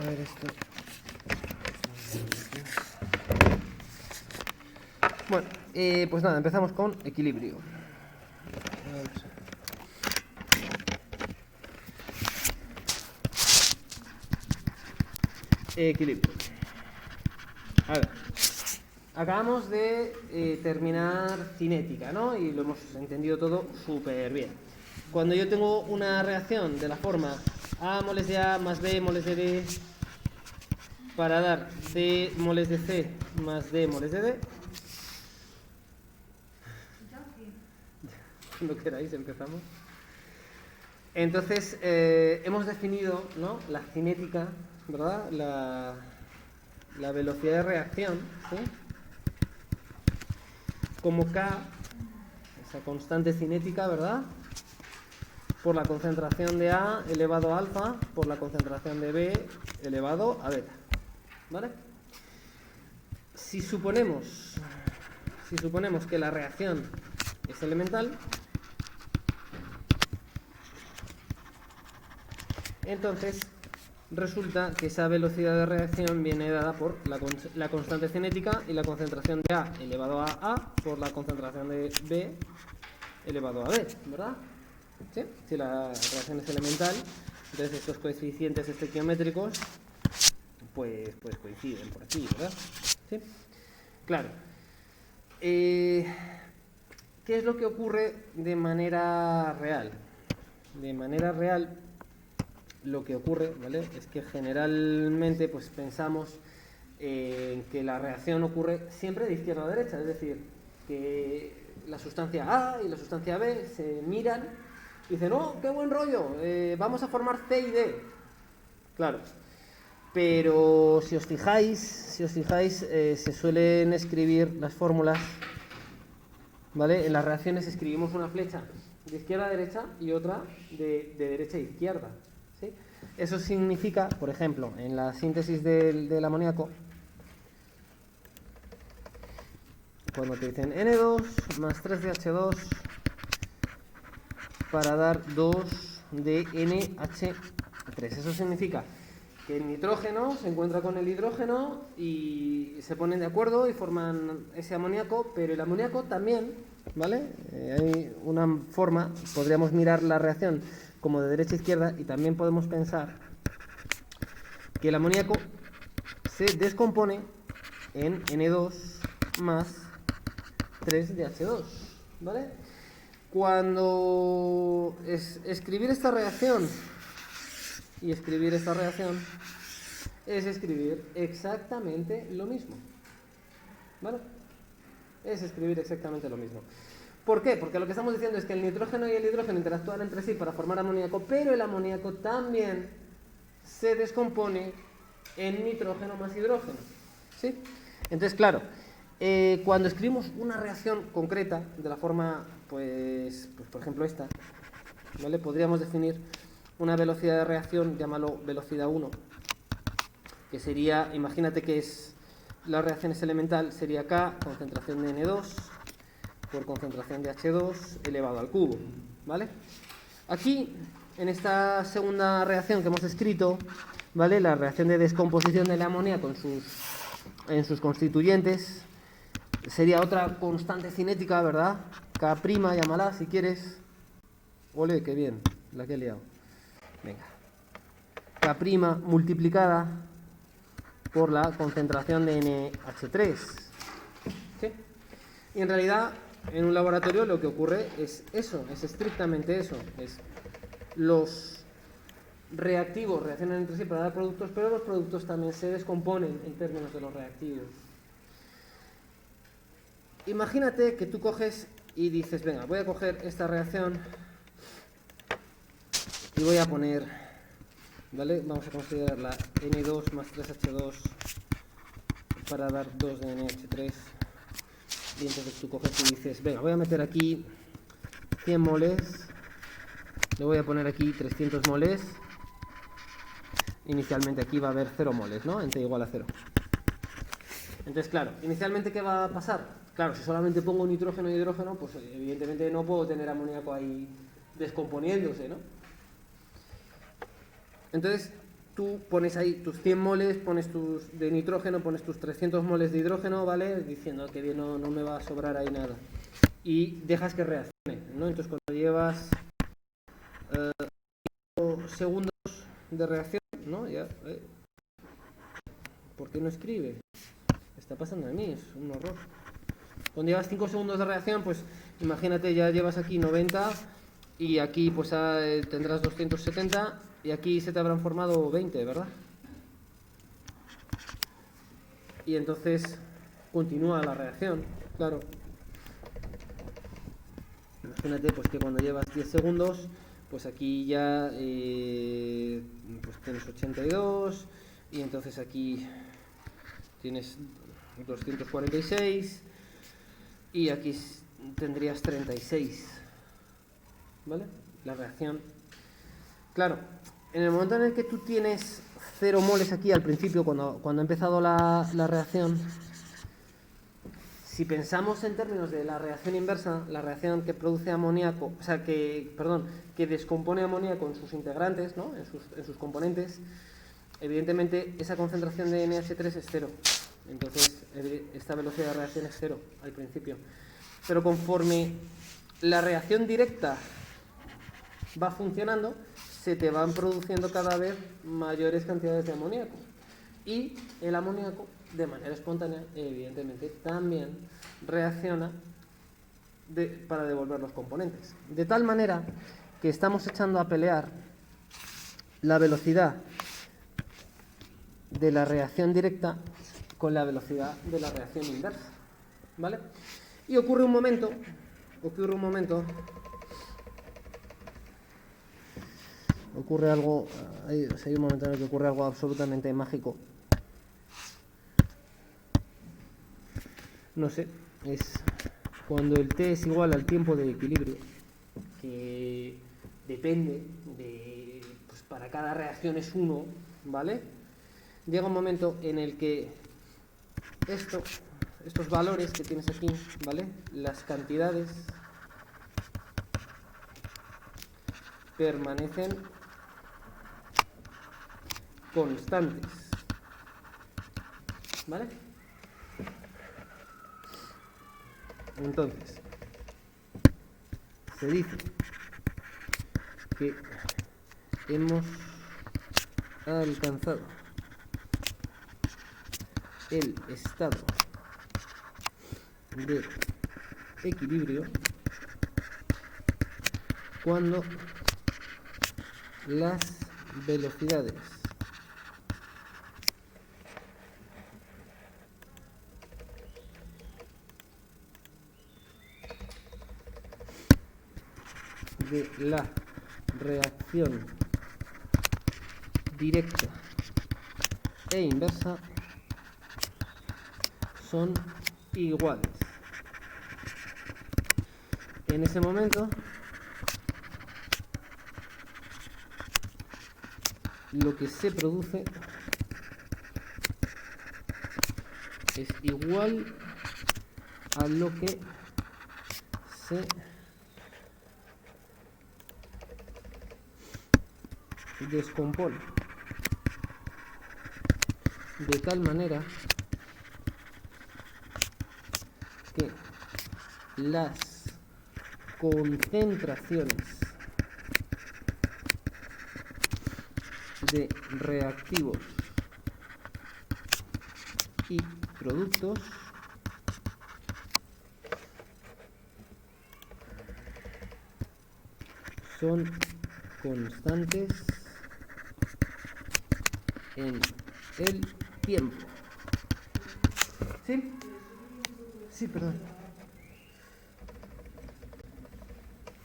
A ver esto. Bueno, pues nada, empezamos con equilibrio. Equilibrio. A ver, acabamos de terminar cinética, ¿no? Y lo hemos entendido todo súper bien. Cuando yo tengo una reacción de la forma A moles de A más B moles de B para dar C moles de C más D moles de D, cuando queráis empezamos. Entonces, hemos definido, ¿no?, la cinética, ¿verdad? La velocidad de reacción, ¿sí?, como K, esa constante cinética, ¿verdad?, por la concentración de A elevado a alfa por la concentración de B elevado a beta, ¿vale? Si suponemos que la reacción es elemental, entonces resulta que esa velocidad de reacción viene dada por la constante cinética y la concentración de A elevado a A por la concentración de B elevado a B, ¿verdad? ¿Sí? Si la reacción es elemental, entonces estos coeficientes estequiométricos pues coinciden por aquí, ¿verdad? ¿Sí? Claro. ¿Qué es lo que ocurre de manera real? De manera real, lo que ocurre, ¿vale?, es que generalmente pues pensamos que la reacción ocurre siempre de izquierda a derecha, es decir, que la sustancia A y la sustancia B se miran y dicen, ¡oh, qué buen rollo! Vamos a formar C y D. Claro. Pero si os fijáis, se suelen escribir las fórmulas, ¿vale? En las reacciones escribimos una flecha de izquierda a derecha y otra de derecha a izquierda, ¿sí? Eso significa, por ejemplo, en la síntesis del amoníaco, cuando te dicen N2 más 3DH2 para dar 2DNH3. Eso significa que el nitrógeno se encuentra con el hidrógeno y se ponen de acuerdo y forman ese amoníaco, pero el amoníaco también, ¿vale? Hay una forma, podríamos mirar la reacción como de derecha a izquierda y también podemos pensar que el amoníaco se descompone en N2 más 3DH2, ¿vale? Cuando escribir esta reacción y escribir esta reacción es escribir exactamente lo mismo, ¿vale? Es escribir exactamente lo mismo. ¿Por qué? Porque lo que estamos diciendo es que el nitrógeno y el hidrógeno interactúan entre sí para formar amoníaco, pero el amoníaco también se descompone en nitrógeno más hidrógeno, ¿sí? Entonces, claro, cuando escribimos una reacción concreta de la forma, pues por ejemplo esta, ¿vale?, podríamos definir una velocidad de reacción, llámalo velocidad 1, que sería, imagínate que la reacción es elemental, sería K, concentración de N2 por concentración de H2 elevado al cubo, ¿vale? Aquí, en esta segunda reacción que hemos escrito, ¿vale?, la reacción de descomposición del amoníaco en sus constituyentes sería otra constante cinética, ¿verdad? K', llámala si quieres. Ole, qué bien, la que he liado. Venga. K' multiplicada por la concentración de NH3. ¿Sí? Y en realidad, en un laboratorio lo que ocurre es eso, es estrictamente eso. Es los reactivos reaccionan entre sí para dar productos, pero los productos también se descomponen en términos de los reactivos. Imagínate que tú coges y dices, venga, voy a coger esta reacción y voy a poner, ¿vale? Vamos a considerar la N2 más 3H2 para dar 2 de NH3. Y entonces tú coges y dices, venga, voy a meter aquí 100 moles, le voy a poner aquí 300 moles. Inicialmente aquí va a haber 0 moles, ¿no? En T igual a 0. Entonces, claro, inicialmente, ¿qué va a pasar? Claro, si solamente pongo nitrógeno y hidrógeno, pues evidentemente no puedo tener amoníaco ahí descomponiéndose, ¿no? Entonces, tú pones ahí tus 100 moles, pones tus de nitrógeno, pones tus 300 moles de hidrógeno, ¿vale? Diciendo que bien, no me va a sobrar ahí nada. Y dejas que reaccione, ¿no? Entonces cuando llevas segundos de reacción, ¿no? Ya, ¿por qué no escribe? Está pasando a mí, es un horror. Cuando llevas 5 segundos de reacción, pues imagínate, ya llevas aquí 90 y aquí pues tendrás 270 y aquí se te habrán formado 20, ¿verdad? Y entonces continúa la reacción, claro. Imagínate pues que cuando llevas 10 segundos, pues aquí ya pues tienes 82 y entonces aquí tienes 246 y aquí tendrías 36, ¿vale? La reacción. Claro, en el momento en el que tú tienes 0 moles aquí al principio, cuando ha empezado la reacción, si pensamos en términos de la reacción inversa, la reacción que produce amoníaco, o sea, que descompone amoníaco en sus integrantes, ¿no? en sus componentes, evidentemente esa concentración de NH3 es 0. Entonces, esta velocidad de reacción es 0 al principio. Pero conforme la reacción directa va funcionando, se te van produciendo cada vez mayores cantidades de amoníaco. Y el amoníaco, de manera espontánea, evidentemente, también reacciona para devolver los componentes. De tal manera que estamos echando a pelear la velocidad de la reacción directa con la velocidad de la reacción inversa, ¿vale? Y ocurre un momento, hay un momento en el que ocurre algo absolutamente mágico. No sé, es cuando el t es igual al tiempo de equilibrio, que depende de, pues para cada reacción es 1, ¿vale? Llega un momento en el que estos valores que tienes aquí, ¿vale? Las cantidades permanecen constantes, ¿vale? Entonces, se dice que hemos alcanzado el estado de equilibrio cuando las velocidades de la reacción directa e inversa son iguales. En ese momento, lo que se produce es igual a lo que se descompone, de tal manera que las concentraciones de reactivos y productos son constantes en el tiempo. ¿Sí? Sí, perdón.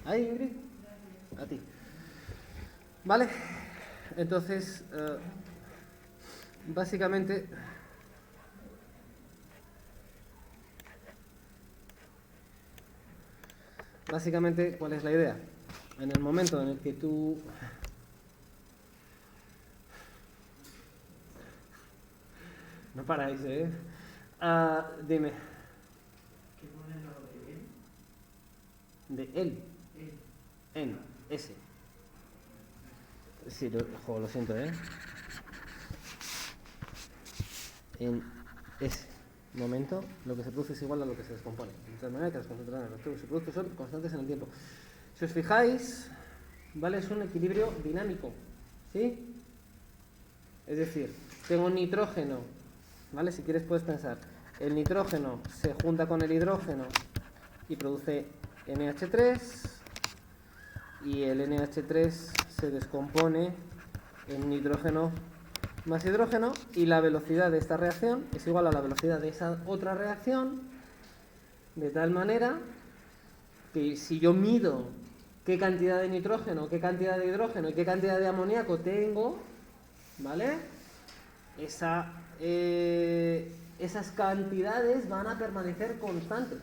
¿Ahí, Ingrid? A ti. ¿Vale? Entonces, básicamente, ¿cuál es la idea? En el momento en el que tú no paráis, dime. ¿Qué pone al lado de él? De él. En, ese. Sí, lo siento, en ese momento lo que se produce es igual a lo que se descompone. De tal manera que las concentraciones de reactivo que se producen son constantes en el tiempo. Si os fijáis, ¿vale? Es un equilibrio dinámico, ¿sí? Es decir, tengo nitrógeno, ¿vale? Si quieres puedes pensar, el nitrógeno se junta con el hidrógeno y produce NH3 y el NH3 se descompone en nitrógeno más hidrógeno y la velocidad de esta reacción es igual a la velocidad de esa otra reacción, de tal manera que si yo mido qué cantidad de nitrógeno, qué cantidad de hidrógeno y qué cantidad de amoníaco tengo, ¿vale? Esas cantidades van a permanecer constantes.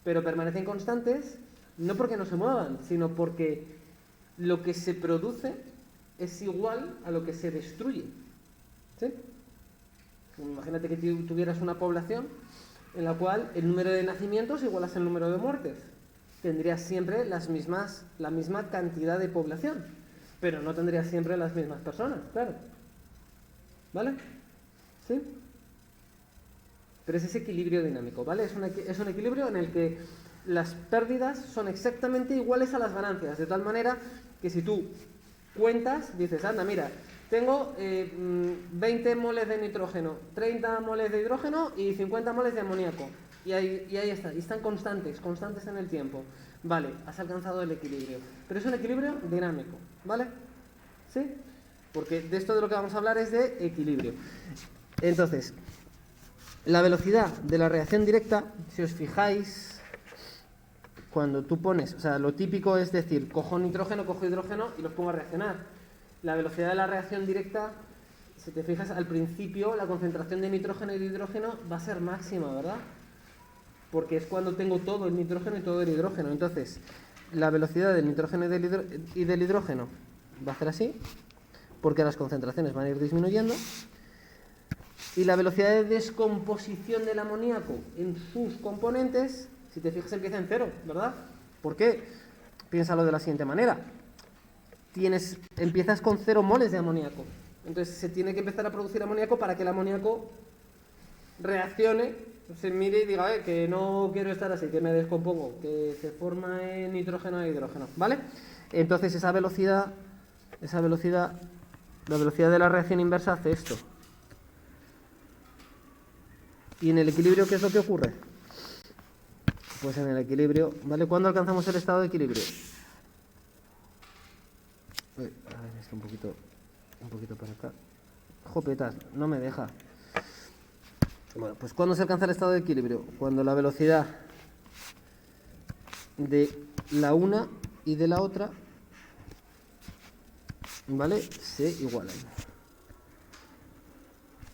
Pero permanecen constantes no porque no se muevan, sino porque lo que se produce es igual a lo que se destruye. ¿Sí? Imagínate que tuvieras una población en la cual el número de nacimientos igualase el número de muertes. Tendrías siempre la misma cantidad de población, pero no tendrías siempre las mismas personas, claro. ¿Vale? ¿Sí? Pero es ese equilibrio dinámico, ¿vale? Es un equilibrio en el que las pérdidas son exactamente iguales a las ganancias, de tal manera que si tú cuentas, dices, anda, mira, tengo 20 moles de nitrógeno, 30 moles de hidrógeno y 50 moles de amoníaco. Y ahí está, y están constantes en el tiempo. Vale, has alcanzado el equilibrio. Pero es un equilibrio dinámico, ¿vale? ¿Sí? Porque de esto de lo que vamos a hablar es de equilibrio. Entonces, la velocidad de la reacción directa, si os fijáis, cuando tú pones, o sea, lo típico es decir, cojo nitrógeno, cojo hidrógeno y los pongo a reaccionar. La velocidad de la reacción directa, si te fijas, al principio la concentración de nitrógeno y de hidrógeno va a ser máxima, ¿verdad? Porque es cuando tengo todo el nitrógeno y todo el hidrógeno. Entonces, la velocidad del nitrógeno y del hidrógeno va a ser así, porque las concentraciones van a ir disminuyendo. Y la velocidad de descomposición del amoníaco en sus componentes, si te fijas, empieza en cero, ¿verdad? ¿Por qué? Piénsalo de la siguiente manera. Empiezas con 0 moles de amoníaco. Entonces se tiene que empezar a producir amoníaco para que el amoníaco reaccione, se mire y diga, que no quiero estar así, que me descompongo, que se forma en nitrógeno e hidrógeno, ¿vale? Entonces la velocidad de la reacción inversa hace esto. ¿Y en el equilibrio qué es lo que ocurre? Pues en el equilibrio, ¿vale? ¿Cuándo alcanzamos el estado de equilibrio? A ver, está un poquito para acá. Jopetas, no me deja. Bueno, pues ¿cuándo se alcanza el estado de equilibrio? Cuando la velocidad de la una y de la otra, ¿vale?, se igualan.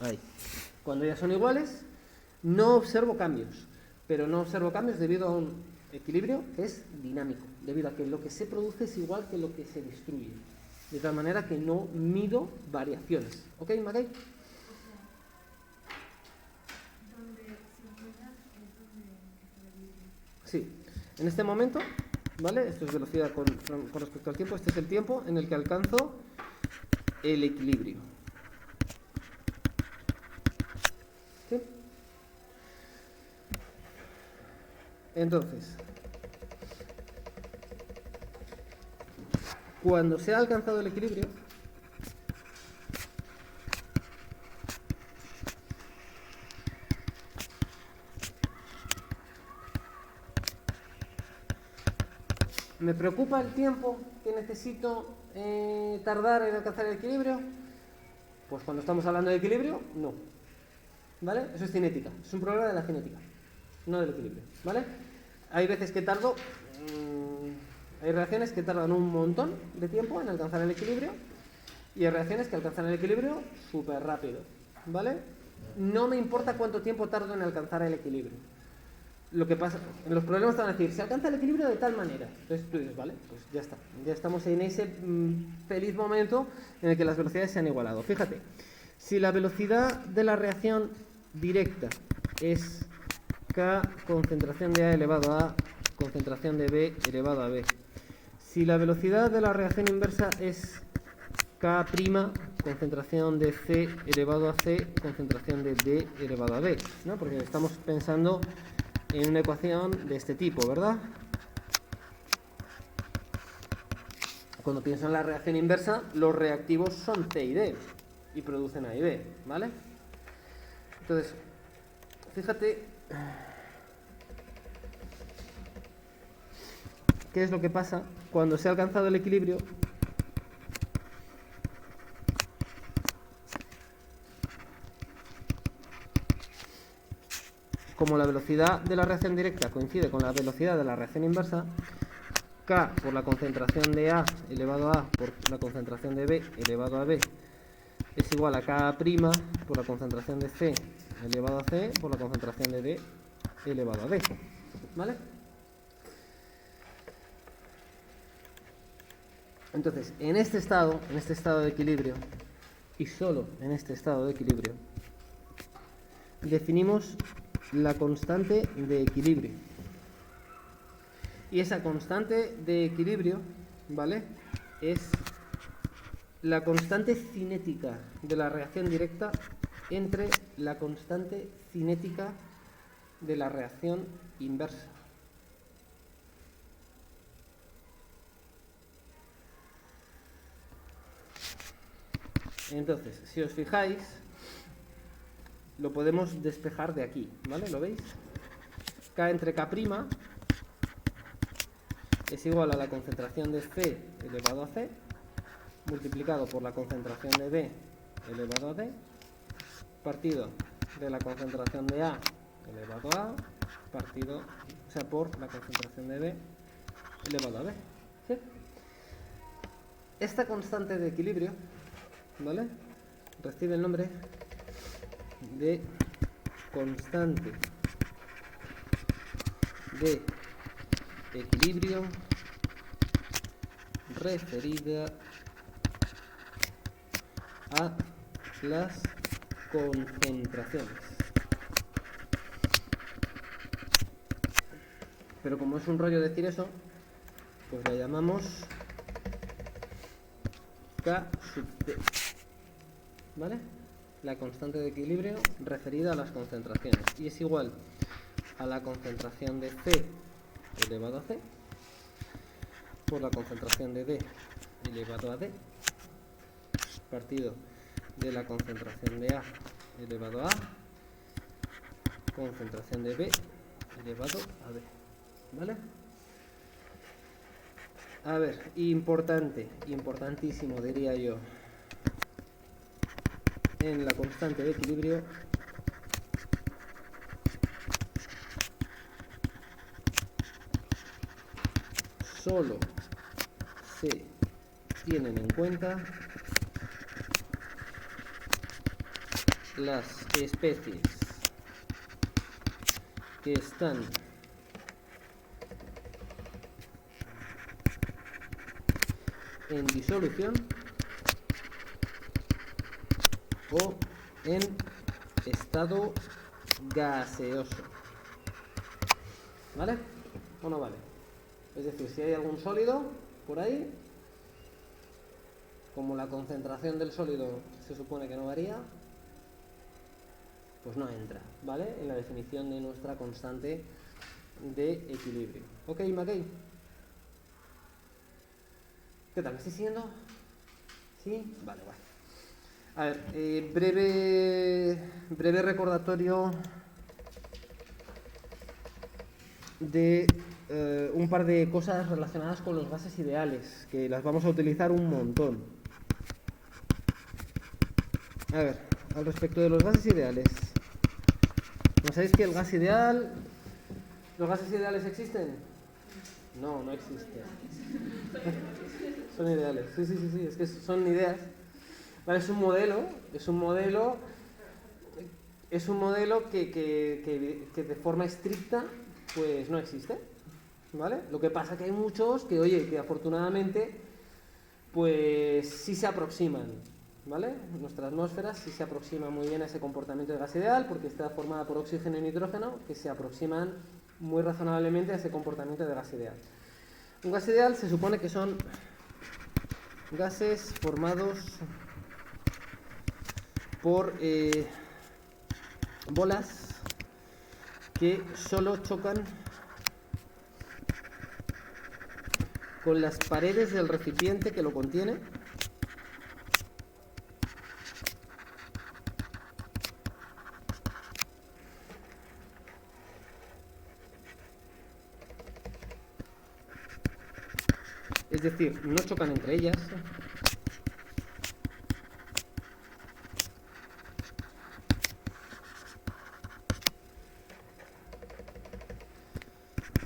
Ahí. Cuando ya son iguales, no observo cambios, pero no observo cambios debido a un equilibrio que es dinámico, debido a que lo que se produce es igual que lo que se destruye, de tal manera que no mido variaciones. ¿Ok, Mackay? Sí, en este momento, ¿vale? Esto es velocidad con respecto al tiempo, este es el tiempo en el que alcanzo el equilibrio. ¿Sí? Entonces, cuando se ha alcanzado el equilibrio, ¿me preocupa el tiempo que necesito tardar en alcanzar el equilibrio? Pues cuando estamos hablando de equilibrio, no. ¿Vale? Eso es cinética, es un problema de la cinética, no del equilibrio, ¿vale? Hay veces que hay reacciones que tardan un montón de tiempo en alcanzar el equilibrio y hay reacciones que alcanzan el equilibrio súper rápido, ¿vale? No me importa cuánto tiempo tardo en alcanzar el equilibrio. Lo que pasa, en los problemas te van a decir, se alcanza el equilibrio de tal manera. Entonces tú dices, vale, pues ya está. Ya estamos en ese feliz momento en el que las velocidades se han igualado. Fíjate, si la velocidad de la reacción directa es K concentración de A elevado a concentración de B elevado a B. Si la velocidad de la reacción inversa es K' concentración de C elevado a C, concentración de D elevado a D, ¿no? Porque estamos pensando en una ecuación de este tipo, ¿verdad? Cuando pienso en la reacción inversa, los reactivos son C y D y producen A y B, ¿vale? Entonces, fíjate qué es lo que pasa cuando se ha alcanzado el equilibrio. Como la velocidad de la reacción directa coincide con la velocidad de la reacción inversa, K por la concentración de A elevado a por la concentración de B elevado a B es igual a K' por la concentración de C elevado a C por la concentración de D elevado a D. ¿Vale? Entonces, en este estado de equilibrio, y solo en este estado de equilibrio, definimos la constante de equilibrio. Y esa constante de equilibrio, ¿vale?, es la constante cinética de la reacción directa entre la constante cinética de la reacción inversa. Entonces, si os fijáis, lo podemos despejar de aquí, ¿vale? ¿Lo veis? K entre K' es igual a la concentración de C elevado a C multiplicado por la concentración de B elevado a D partido de la concentración de A elevado a partido, o sea, por la concentración de B elevado a B. ¿Sí? Esta constante de equilibrio, ¿vale?, recibe el nombre de constante de equilibrio referida a las concentraciones. Pero como es un rollo decir eso, pues la llamamos K sub T, ¿vale? La constante de equilibrio referida a las concentraciones, y es igual a la concentración de C elevado a C por la concentración de D elevado a D partido de la concentración de A elevado a concentración de B elevado a D, ¿vale? A ver, importantísimo diría yo, en la constante de equilibrio solo se tienen en cuenta las especies que están en disolución o en estado gaseoso. ¿Vale? ¿O no vale? Es decir, si hay algún sólido por ahí, como la concentración del sólido se supone que no varía, pues no entra, ¿vale?, en la definición de nuestra constante de equilibrio. ¿Ok, McKay? ¿Qué tal? ¿Me estáis siguiendo? ¿Sí? Vale, guay. A ver, breve recordatorio de un par de cosas relacionadas con los gases ideales, que las vamos a utilizar un montón. A ver, al respecto de los gases ideales, ¿no sabéis que el gas ideal... ¿Los gases ideales existen? No, no existen. Son ideales, sí, es que son ideas. Vale, es un modelo que de forma estricta pues no existe, ¿vale? Lo que pasa que hay muchos que, oye, que afortunadamente pues sí se aproximan, ¿vale? Nuestra atmósfera sí se aproxima muy bien a ese comportamiento de gas ideal porque está formada por oxígeno y nitrógeno que se aproximan muy razonablemente a ese comportamiento de gas ideal. Un gas ideal se supone que son gases formados por bolas que solo chocan con las paredes del recipiente que lo contiene. Es decir, no chocan entre ellas.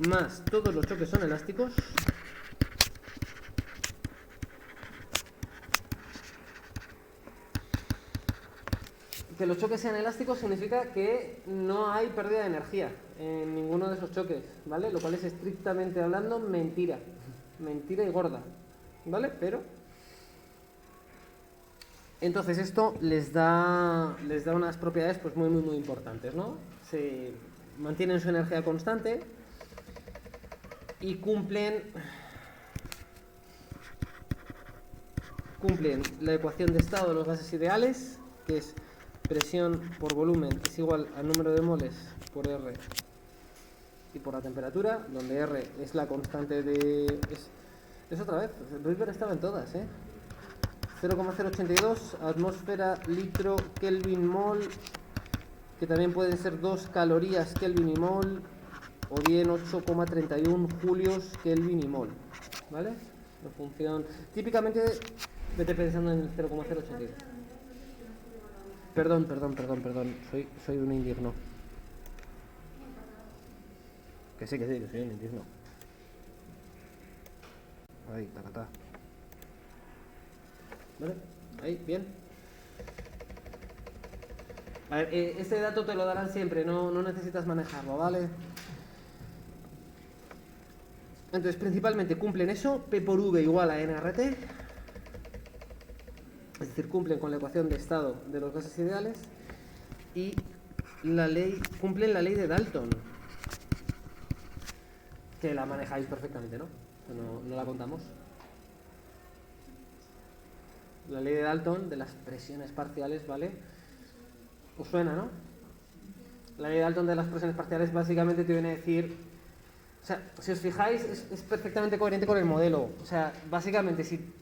Más todos los choques son elásticos. Que los choques sean elásticos significa que no hay pérdida de energía en ninguno de esos choques, ¿vale? Lo cual es estrictamente hablando mentira. Mentira y gorda, ¿vale? Pero entonces esto les da unas propiedades pues muy importantes, ¿no? Se mantienen su energía constante y cumplen la ecuación de estado de los gases ideales, que es presión por volumen es igual al número de moles por R y por la temperatura, donde R es la constante de... Es otra vez, Rydberg estaba en todas, 0,082 atmósfera, litro, Kelvin, mol, que también pueden ser 2 calorías, Kelvin y mol, o bien 8,31 julios, Kelvin y mol, ¿vale? La función... Típicamente, vete pensando en el 0,082. Perdón, soy un indigno. Que sí, que soy un indigno. Ahí, tacatá. ¿Vale? Ahí, bien. A ver, este dato te lo darán siempre, no necesitas manejarlo, ¿vale? Entonces, principalmente cumplen eso, P por V igual a nRT. Es decir, cumplen con la ecuación de estado de los gases ideales y cumplen la ley de Dalton, que la manejáis perfectamente, ¿no? No la contamos. La ley de Dalton de las presiones parciales, ¿vale? ¿Os suena, no? La ley de Dalton de las presiones parciales básicamente te viene a decir... O sea, si os fijáis, es perfectamente coherente con el modelo. O sea, básicamente, si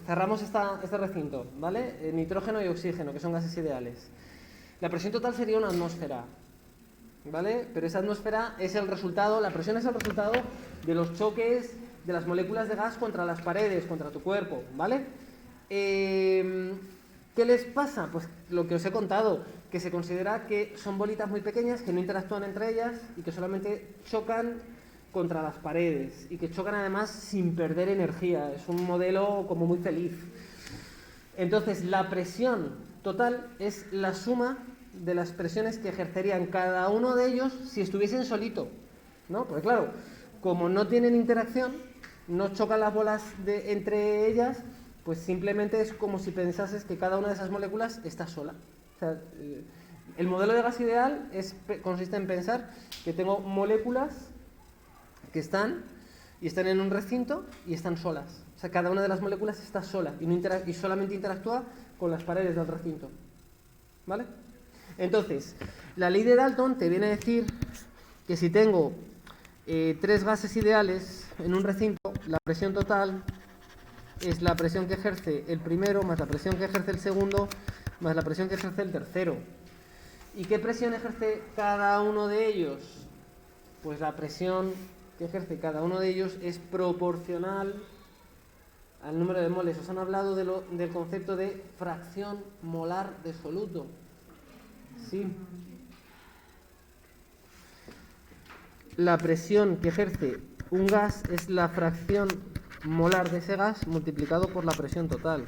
cerramos este recinto, ¿vale? Nitrógeno y oxígeno, que son gases ideales. La presión total sería una atmósfera, ¿vale? Pero esa atmósfera es el resultado, la presión es el resultado de los choques de las moléculas de gas contra las paredes, contra tu cuerpo, ¿vale? ¿Qué les pasa? Pues lo que os he contado, que se considera que son bolitas muy pequeñas, que no interactúan entre ellas y que solamente chocan contra las paredes y que chocan además sin perder energía. Es un modelo como muy feliz. Entonces, la presión total es la suma de las presiones que ejercerían cada uno de ellos si estuviesen solito, ¿no? Porque claro, como no tienen interacción, no chocan las bolas entre ellas, pues simplemente es como si pensases que cada una de esas moléculas está sola. O sea, el modelo de gas ideal consiste en pensar que tengo moléculas que están en un recinto y están solas. O sea, cada una de las moléculas está sola y solamente interactúa con las paredes del recinto. ¿Vale? Entonces, la ley de Dalton te viene a decir que si tengo 3 gases ideales en un recinto, la presión total es la presión que ejerce el primero más la presión que ejerce el segundo más la presión que ejerce el tercero. ¿Y qué presión ejerce cada uno de ellos? Pues la presión que ejerce cada uno de ellos es proporcional al número de moles. Os han hablado del concepto de fracción molar de soluto. Sí. La presión que ejerce un gas es la fracción molar de ese gas multiplicado por la presión total.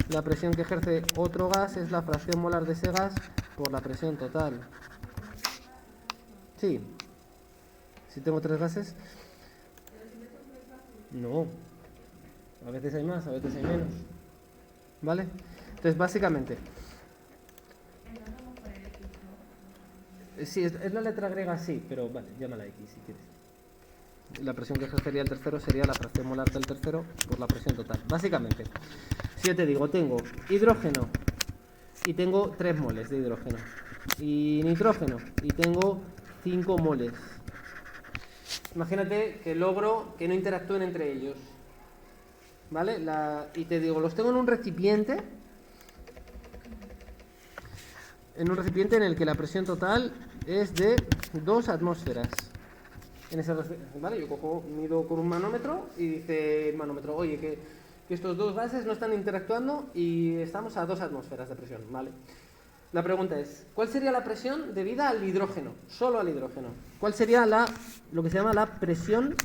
La presión que ejerce otro gas es la fracción molar de ese gas por la presión total. Sí. Si tengo 3 gases. No. A veces hay más, a veces hay menos. ¿Vale? Entonces, básicamente... Sí, es la letra griega, sí, pero vale, llámala X si quieres. La presión que ejercería el tercero sería la fracción molar del tercero por la presión total. Básicamente, si yo te digo, tengo hidrógeno y tengo 3 moles de hidrógeno. Y nitrógeno y tengo 5 moles. Imagínate que logro que no interactúen entre ellos. ¿Vale? Y te digo, los tengo en un recipiente. En un recipiente en el que la presión total es de 2 atmósferas. ¿Vale? Yo mido con un manómetro y dice el manómetro, oye, que estos dos gases no están interactuando y estamos a 2 atmósferas de presión. ¿Vale? La pregunta es, ¿cuál sería la presión debida al hidrógeno? Solo al hidrógeno. ¿Cuál sería lo que se llama la presión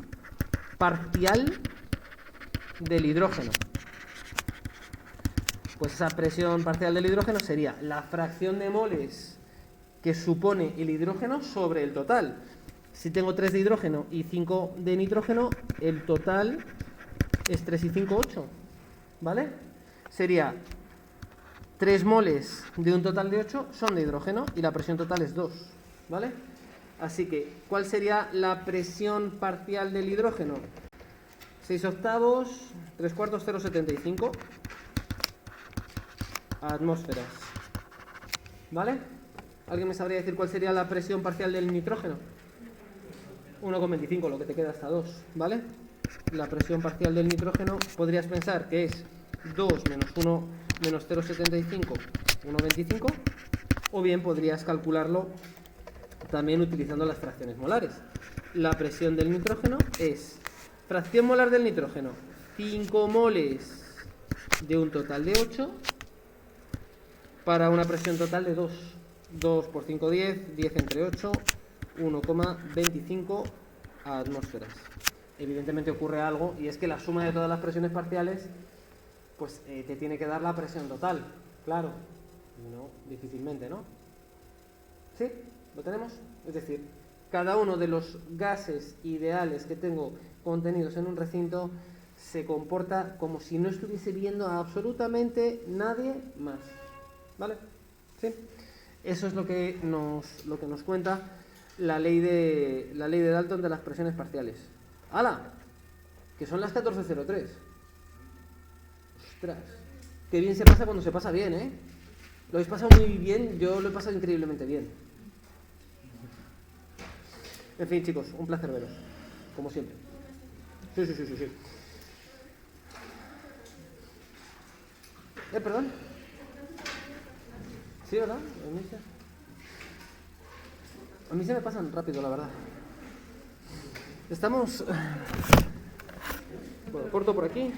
parcial del hidrógeno? Pues esa presión parcial del hidrógeno sería la fracción de moles que supone el hidrógeno sobre el total. Si tengo 3 de hidrógeno y 5 de nitrógeno, el total es 3 y 5, 8. ¿Vale? Sería 3 moles de un total de 8 son de hidrógeno y la presión total es 2. ¿Vale? Así que, ¿cuál sería la presión parcial del hidrógeno? 6 octavos, 3 cuartos, 0,75 atmósferas. ¿Vale? ¿Alguien me sabría decir cuál sería la presión parcial del nitrógeno? 1,25, lo que te queda hasta 2. ¿Vale? La presión parcial del nitrógeno podrías pensar que es 2 menos 1 menos 0,75, 1,25. O bien podrías calcularlo también utilizando las fracciones molares. La presión del nitrógeno es fracción molar del nitrógeno, 5 moles de un total de 8 para una presión total de 2. 2 por 5, 10, 10 entre 8, 1,25 atmósferas. Evidentemente ocurre algo y es que la suma de todas las presiones parciales pues te tiene que dar la presión total. Claro, no, difícilmente, ¿no? ¿Sí? ¿Lo tenemos? Es decir, cada uno de los gases ideales que tengo contenidos en un recinto se comporta como si no estuviese viendo a absolutamente nadie más. ¿Vale? ¿Sí? Eso es lo que nos cuenta la ley de Dalton de las presiones parciales. ¡Hala! Que son las 14:03. ¡Ostras! Qué bien se pasa cuando se pasa bien, ¿eh? Lo habéis pasado muy bien, yo lo he pasado increíblemente bien. En fin, chicos, un placer veros, como siempre. Sí. ¿Perdón? ¿Sí, verdad? A mí se me pasan rápido, la verdad. Estamos... Bueno, corto por aquí.